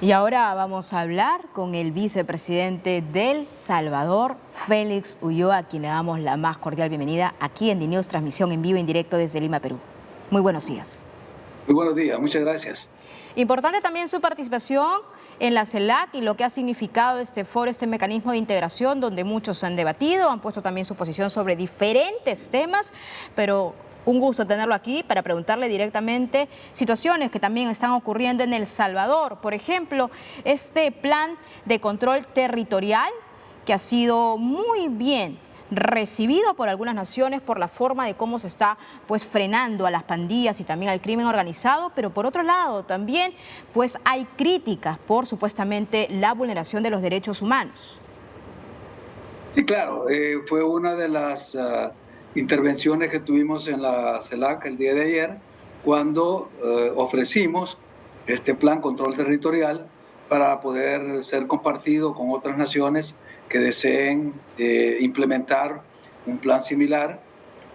Y ahora vamos a hablar con el vicepresidente del Salvador, Félix Ulloa, a quien le damos la más cordial bienvenida aquí en DiNews, transmisión en vivo en directo desde Lima, Perú. Muy buenos días. Muy buenos días, muchas gracias. Importante también su participación en la CELAC y lo que ha significado este foro, este mecanismo de integración donde muchos han debatido, han puesto también su posición sobre diferentes temas, pero un gusto tenerlo aquí para preguntarle directamente situaciones que también están ocurriendo en El Salvador. Por ejemplo, este plan de control territorial que ha sido muy bien recibido por algunas naciones por la forma de cómo se está frenando a las pandillas y también al crimen organizado, pero por otro lado también hay críticas por supuestamente la vulneración de los derechos humanos. Sí, claro, fue una de las intervenciones que tuvimos en la CELAC el día de ayer, cuando ofrecimos este plan control territorial para poder ser compartido con otras naciones que deseen implementar un plan similar.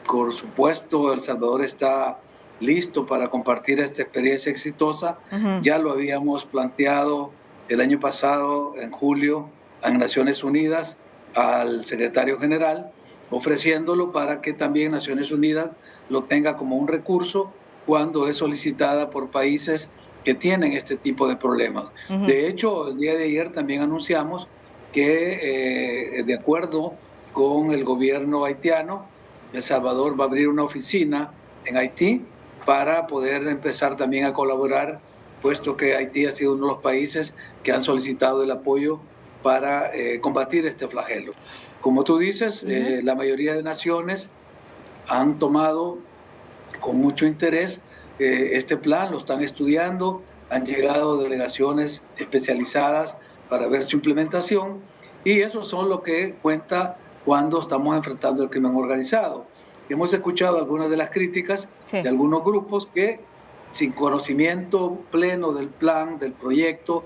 Por supuesto, El Salvador está listo para compartir esta experiencia exitosa. Ya lo habíamos planteado el año pasado, en julio, en Naciones Unidas, al secretario general, ofreciéndolo para que también Naciones Unidas lo tenga como un recurso cuando es solicitada por países que tienen este tipo de problemas. De hecho, el día de ayer también anunciamos que de acuerdo con el gobierno haitiano, El Salvador va a abrir una oficina en Haití para poder empezar también a colaborar, puesto que Haití ha sido uno de los países que han solicitado el apoyo para combatir este flagelo. Como tú dices, la mayoría de naciones han tomado con mucho interés este plan, lo están estudiando, han llegado delegaciones especializadas para ver su implementación, y eso son lo que cuenta cuando estamos enfrentando el crimen organizado. Hemos escuchado algunas de las críticas de algunos grupos que, sin conocimiento pleno del plan, del proyecto,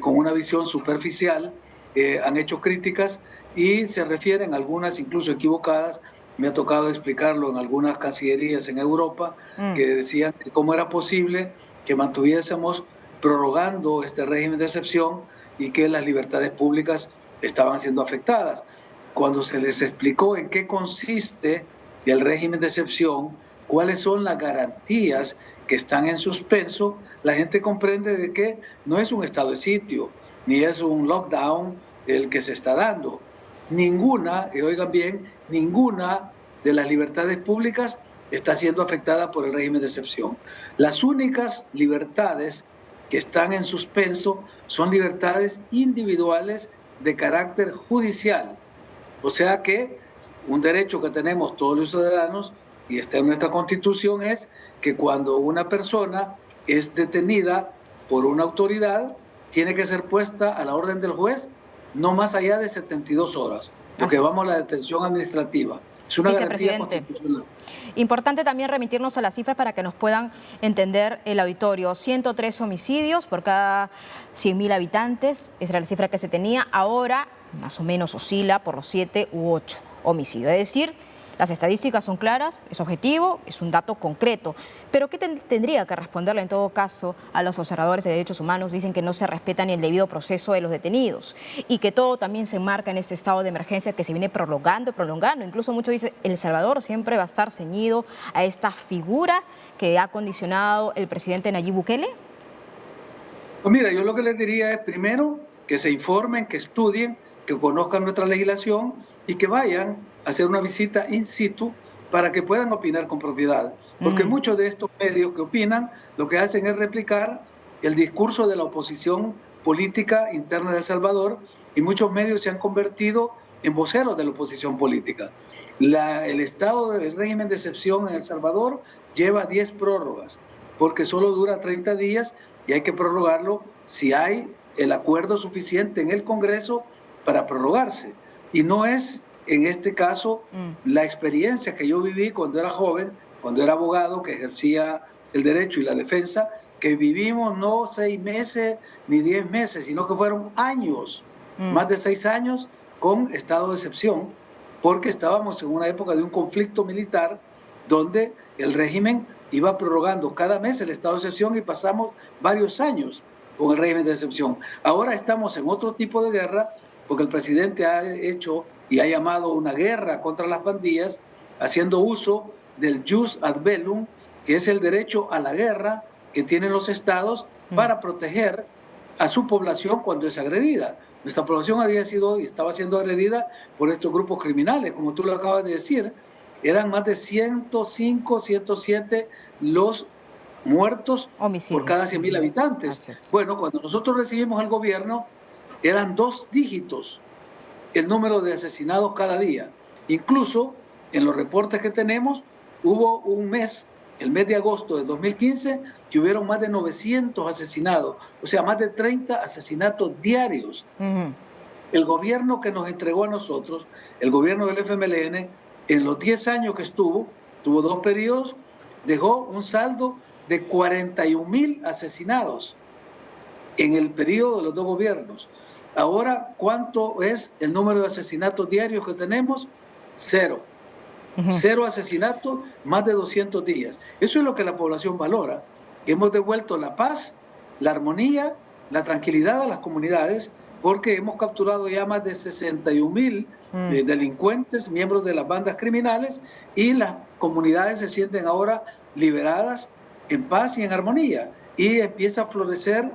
con una visión superficial, han hecho críticas y se refieren, algunas incluso equivocadas. Me ha tocado explicarlo en algunas cancillerías en Europa, que decían que cómo era posible que mantuviésemos prorrogando este régimen de excepción y que las libertades públicas estaban siendo afectadas. Cuando se les explicó en qué consiste el régimen de excepción, cuáles son las garantías que están en suspenso, la gente comprende de que no es un estado de sitio, ni es un lockdown el que se está dando. Ninguna, y oigan bien, ninguna de las libertades públicas está siendo afectada por el régimen de excepción. Las únicas libertades que están en suspenso son libertades individuales de carácter judicial. O sea que un derecho que tenemos todos los ciudadanos, y está en nuestra Constitución, es que cuando una persona es detenida por una autoridad, tiene que ser puesta a la orden del juez no más allá de 72 horas, porque vamos a la detención administrativa. Es una garantía constitucional. Importante también remitirnos a las cifras para que nos puedan entender el auditorio. 103 homicidios por cada 100.000 habitantes, esa era la cifra que se tenía. Ahora más o menos oscila por los 7 u 8 homicidios. Es decir, las estadísticas son claras, es objetivo, es un dato concreto. Pero ¿qué tendría que responderle en todo caso a los observadores de derechos humanos? Dicen que no se respeta ni el debido proceso de los detenidos y que todo también se enmarca en este estado de emergencia que se viene prolongando. Incluso muchos dicen que El Salvador siempre va a estar ceñido a esta figura que ha condicionado el presidente Nayib Bukele. Pues mira, yo lo que les diría es, primero, que se informen, que estudien, que conozcan nuestra legislación y que vayan a hacer una visita in situ para que puedan opinar con propiedad. Porque muchos de estos medios que opinan lo que hacen es replicar el discurso de la oposición política interna de El Salvador, y muchos medios se han convertido en voceros de la oposición política. El estado del régimen de excepción en El Salvador lleva 10 prórrogas, porque solo dura 30 días y hay que prorrogarlo si hay el acuerdo suficiente en el Congreso para prorrogarse. Y no es, en este caso, la experiencia que yo viví cuando era joven, cuando era abogado, que ejercía el derecho y la defensa, que vivimos no 6 meses ni 10 meses, sino que fueron años, más de 6 años con estado de excepción, porque estábamos en una época de un conflicto militar donde el régimen iba prorrogando cada mes el estado de excepción y pasamos varios años. con el régimen de excepción. Ahora estamos en otro tipo de guerra, porque el presidente ha hecho y ha llamado una guerra contra las pandillas, haciendo uso del jus ad bellum, que es el derecho a la guerra que tienen los estados para proteger a su población cuando es agredida. Nuestra población había sido y estaba siendo agredida por estos grupos criminales, como tú lo acabas de decir. Eran más de 105, 107 los muertos Homicidios por cada 100.000 habitantes. Bueno, cuando nosotros recibimos el gobierno, eran 2 dígitos el número de asesinados cada día. Incluso en los reportes que tenemos, hubo un mes, el mes de agosto de 2015, que hubieron más de 900 asesinados, o sea, más de 30 asesinatos diarios. El gobierno que nos entregó a nosotros, el gobierno del FMLN, en los 10 años que tuvo 2 periodos, dejó un saldo de 41.000 asesinados en el periodo de los 2 gobiernos. Ahora, ¿cuánto es el número de asesinatos diarios que tenemos? 0. 0 asesinatos, más de 200 días. Eso es lo que la población valora. Hemos devuelto la paz, la armonía, la tranquilidad a las comunidades, porque hemos capturado ya más de 61.000 delincuentes, miembros de las bandas criminales, y las comunidades se sienten ahora liberadas en paz y en armonía. Y empieza a florecer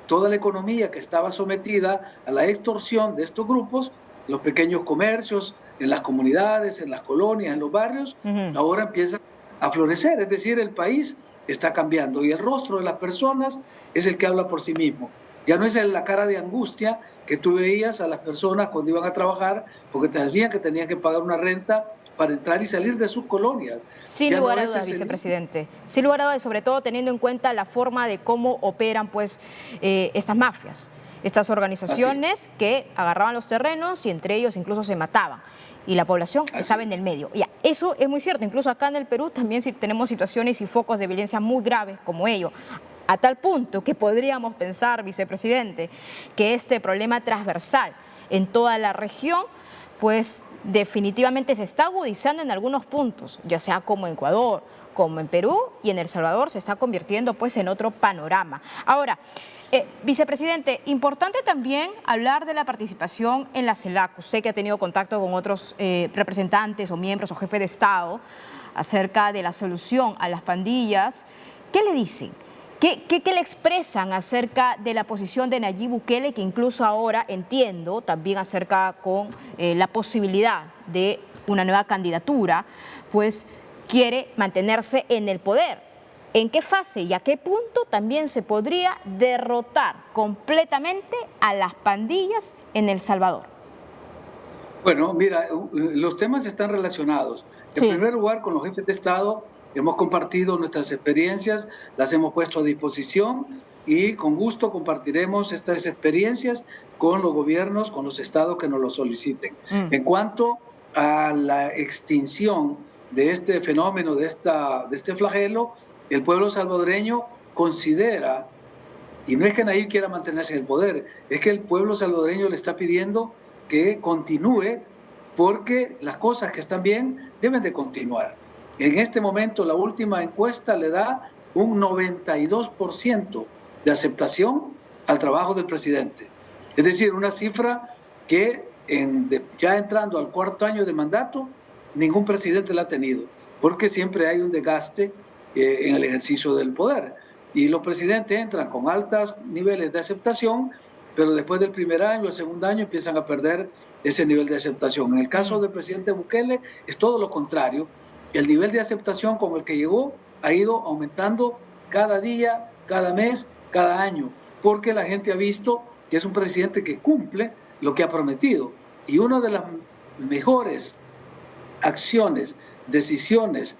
toda la economía que estaba sometida a la extorsión de estos grupos, los pequeños comercios, en las comunidades, en las colonias, en los barrios, ahora empieza a florecer. Es decir, el país está cambiando y el rostro de las personas es el que habla por sí mismo. Ya no es la cara de angustia que tú veías a las personas cuando iban a trabajar porque tenían que pagar una renta para entrar y salir de sus colonias. Sin lugar a dudas, vicepresidente. Sin lugar a dudas, sobre todo teniendo en cuenta la forma de cómo operan pues, estas mafias, estas organizaciones que agarraban los terrenos y entre ellos incluso se mataban. Y la población estaba en el medio. Ya, eso es muy cierto. Incluso acá en el Perú también tenemos situaciones y focos de violencia muy graves como ello. A tal punto que podríamos pensar, vicepresidente, que este problema transversal en toda la región, pues definitivamente se está agudizando en algunos puntos, ya sea como en Ecuador, como en Perú y en El Salvador se está convirtiendo pues en otro panorama. Ahora, vicepresidente, importante también hablar de la participación en la CELAC. Usted que ha tenido contacto con otros representantes o miembros o jefes de Estado acerca de la solución a las pandillas, ¿qué le dicen? ¿Qué le expresan acerca de la posición de Nayib Bukele, que incluso ahora entiendo también acerca con la posibilidad de una nueva candidatura, pues quiere mantenerse en el poder? ¿En qué fase y a qué punto también se podría derrotar completamente a las pandillas en El Salvador? Bueno, mira, los temas están relacionados. En primer lugar, con los jefes de Estado hemos compartido nuestras experiencias, las hemos puesto a disposición y con gusto compartiremos estas experiencias con los gobiernos, con los estados que nos lo soliciten. En cuanto a la extinción de este fenómeno, de este flagelo, el pueblo salvadoreño considera, y no es que Nayib quiera mantenerse en el poder, es que el pueblo salvadoreño le está pidiendo que continúe porque las cosas que están bien deben de continuar. En este momento la última encuesta le da un 92% de aceptación al trabajo del presidente. Es decir, una cifra que ya entrando al 4º año de mandato, ningún presidente la ha tenido, porque siempre hay un desgaste en el ejercicio del poder. Y los presidentes entran con altos niveles de aceptación, pero después del primer año, el segundo año, empiezan a perder ese nivel de aceptación. En el caso del presidente Bukele es todo lo contrario. El nivel de aceptación con el que llegó ha ido aumentando cada día, cada mes, cada año, porque la gente ha visto que es un presidente que cumple lo que ha prometido. Y una de las mejores acciones, decisiones,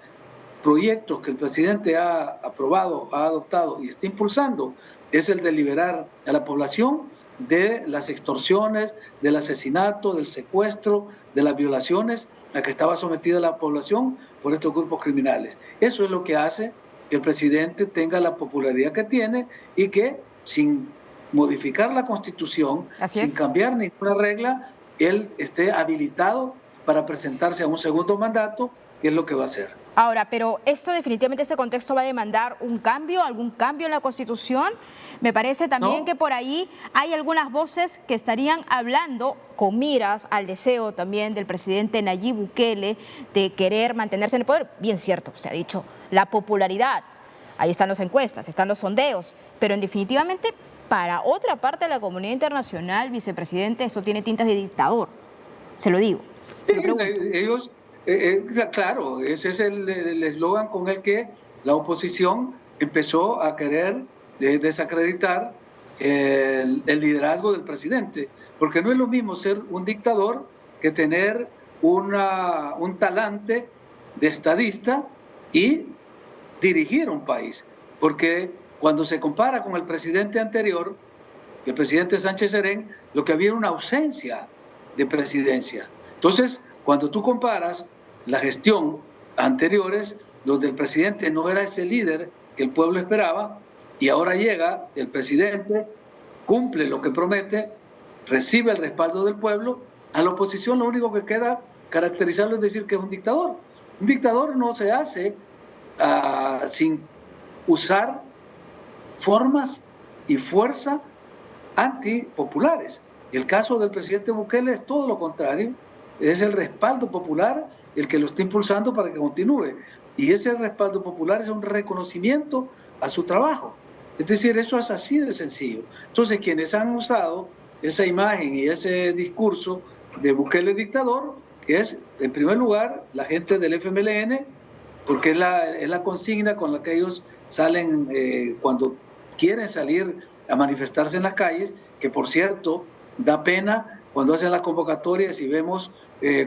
proyectos que el presidente ha aprobado, ha adoptado y está impulsando es el de liberar a la población de las extorsiones, del asesinato, del secuestro, de las violaciones a que estaba sometida la población por estos grupos criminales. Eso es lo que hace que el presidente tenga la popularidad que tiene y que sin modificar la Constitución, sin cambiar ninguna regla, él esté habilitado para presentarse a un segundo mandato, que es lo que va a hacer. Ahora, pero esto definitivamente, ese contexto va a demandar un cambio, algún cambio en la Constitución. Me parece también ¿No? que por ahí hay algunas voces que estarían hablando con miras al deseo también del presidente Nayib Bukele de querer mantenerse en el poder. Bien cierto, se ha dicho, la popularidad, ahí están las encuestas, están los sondeos, pero en definitivamente para otra parte de la comunidad internacional, vicepresidente, esto tiene tintas de dictador, se lo digo, se Sí, lo pregunto. ellos, claro, ese es el eslogan con el que la oposición empezó a querer desacreditar el liderazgo del presidente, porque no es lo mismo ser un dictador que tener un talante de estadista y dirigir un país, porque cuando se compara con el presidente anterior, el presidente Sánchez Serén, lo que había era una ausencia de presidencia. Entonces, cuando tú comparas la gestión anteriores, donde el presidente no era ese líder que el pueblo esperaba, y ahora llega el presidente, cumple lo que promete, recibe el respaldo del pueblo, a la oposición lo único que queda caracterizarlo es decir que es un dictador. Un dictador no se hace sin usar formas y fuerza antipopulares. El caso del presidente Bukele es todo lo contrario, es el respaldo popular el que lo está impulsando para que continúe. Y ese respaldo popular es un reconocimiento a su trabajo. Es decir, eso es así de sencillo. Entonces, quienes han usado esa imagen y ese discurso de Bukele dictador es, en primer lugar, la gente del FMLN, porque es la consigna con la que ellos salen cuando quieren salir a manifestarse en las calles, que por cierto, da pena cuando hacen las convocatorias y vemos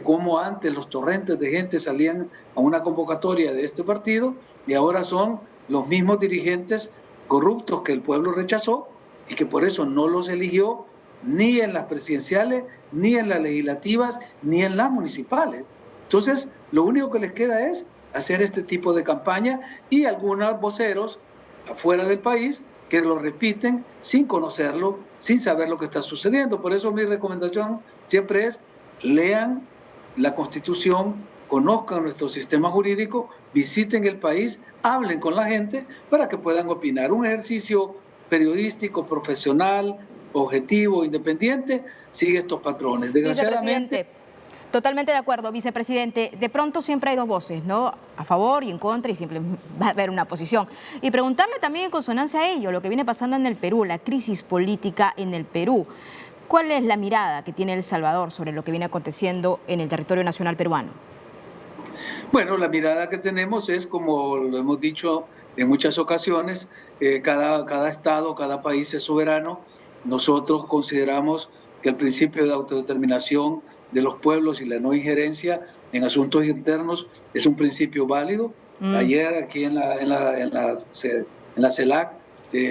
cómo antes los torrentes de gente salían a una convocatoria de este partido y ahora son los mismos dirigentes corruptos que el pueblo rechazó y que por eso no los eligió ni en las presidenciales, ni en las legislativas, ni en las municipales. Entonces, lo único que les queda es hacer este tipo de campaña y algunos voceros afuera del país que lo repiten sin conocerlo, sin saber lo que está sucediendo. Por eso mi recomendación siempre es lean la Constitución, conozcan nuestro sistema jurídico, visiten el país, hablen con la gente para que puedan opinar. Un ejercicio periodístico, profesional, objetivo, independiente, sigue estos patrones. Desgraciadamente, totalmente de acuerdo, vicepresidente. De pronto siempre hay dos voces, ¿no? A favor y en contra, y siempre va a haber una posición. Y preguntarle también en consonancia a ello, lo que viene pasando en el Perú, la crisis política en el Perú. ¿Cuál es la mirada que tiene El Salvador sobre lo que viene aconteciendo en el territorio nacional peruano? bueno, la mirada que tenemos es, como lo hemos dicho en muchas ocasiones, cada estado, cada país es soberano. Nosotros consideramos que el principio de autodeterminación de los pueblos y la no injerencia en asuntos internos es un principio válido. Ayer aquí en la CELAC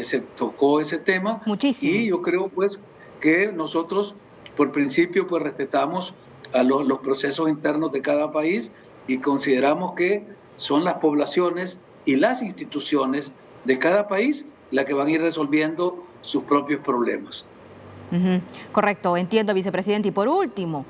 se tocó ese tema. Muchísimo. Y yo creo pues que nosotros por principio pues respetamos a los procesos internos de cada país y consideramos que son las poblaciones y las instituciones de cada país las que van a ir resolviendo sus propios problemas. Correcto, entiendo, vicepresidente. Y por último,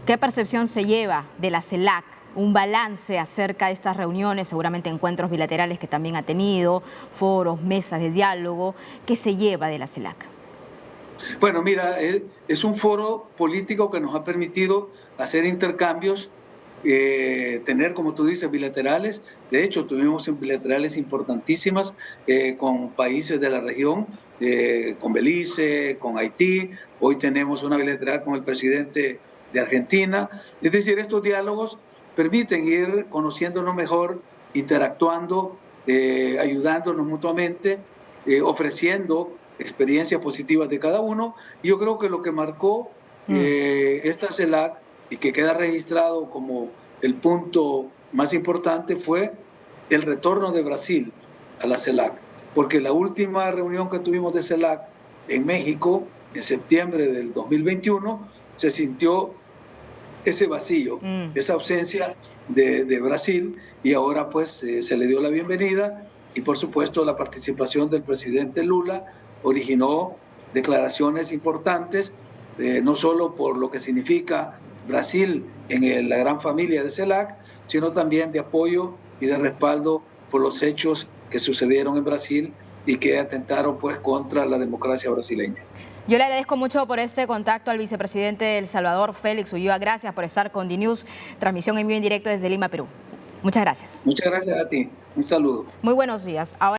¿qué percepción se lleva de la CELAC? Un balance acerca de estas reuniones, seguramente encuentros bilaterales que también ha tenido, foros, mesas de diálogo. ¿Qué se lleva de la CELAC? Bueno, mira, es un foro político que nos ha permitido hacer intercambios, tener, como tú dices, bilaterales. De hecho, tuvimos bilaterales importantísimas con países de la región, con Belice, con Haití. Hoy tenemos una bilateral con el presidente de Argentina. Es decir, estos diálogos permiten ir conociéndonos mejor, interactuando, ayudándonos mutuamente, ofreciendo experiencias positivas de cada uno. Y yo creo que lo que marcó esta CELAC y que queda registrado como el punto más importante fue el retorno de Brasil a la CELAC, porque la última reunión que tuvimos de CELAC en México, en septiembre del 2021, se sintió ese vacío, esa ausencia de Brasil, y ahora pues se le dio la bienvenida y por supuesto la participación del presidente Lula originó declaraciones importantes, no solo por lo que significa Brasil en la gran familia de CELAC, sino también de apoyo y de respaldo por los hechos que sucedieron en Brasil y que atentaron pues contra la democracia brasileña. Yo le agradezco mucho por este contacto al vicepresidente de El Salvador, Félix Ulloa. Gracias por estar con DNews, transmisión en vivo en directo desde Lima, Perú. Muchas gracias. Muchas gracias a ti. Un saludo. Muy buenos días. Ahora